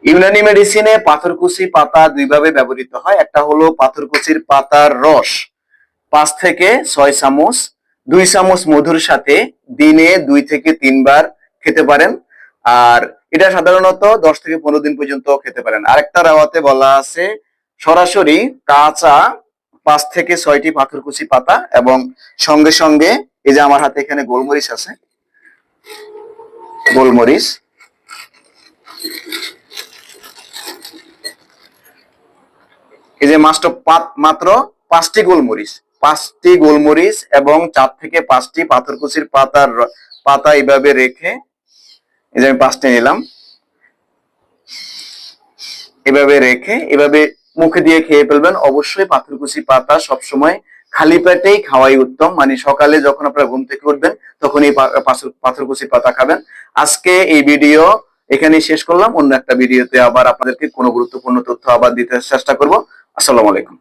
ইউনানি মেডিসিনে পাথরকুচি পাতা দুইভাবে ব্যবহৃত হয়। একটা হলো পাথরকুচির পাতার রস 5 থেকে 6 চামচ 2 চামচ মধুর সাথে দিনে 2 থেকে 3 বার খেতে পারেন। আর এটা সাধারণত 10 থেকে 15 দিন পর্যন্ত খেতে পারেন। আরেকটা রাওয়াতে বলা আছে সরাসরি কাঁচা 5 থেকে 6টি পাথরকুচি পাতা এবং সঙ্গে সঙ্গে এই যে আমার হাতে এখানে গোলমরিচ আছে, গোলমরিচ এই যে মাত্র 5টি গোলমরিচ এবং 4 থেকে 5টি পাথরকুচির পাতা এইভাবে রেখে এই যে আমি 5টি নিলাম, এভাবে মুখে দিয়ে খেয়ে ফেলবেন। অবশ্যই পাথরকুচি পাতা সবসময় খালি পেটেই খাওয়াই উত্তম, মানে সকালে যখন আপনারা ঘুম থেকে উঠবেন তখন এই পাথরকুচি পাতা খাবেন। আজকে এই ভিডিও এখানেই শেষ করলাম। অন্য একটা ভিডিওতে আবার আপনাদেরকে কোনো গুরুত্বপূর্ণ তথ্য আবার দিতে চেষ্টা করব। আসসালামু আলাইকুম।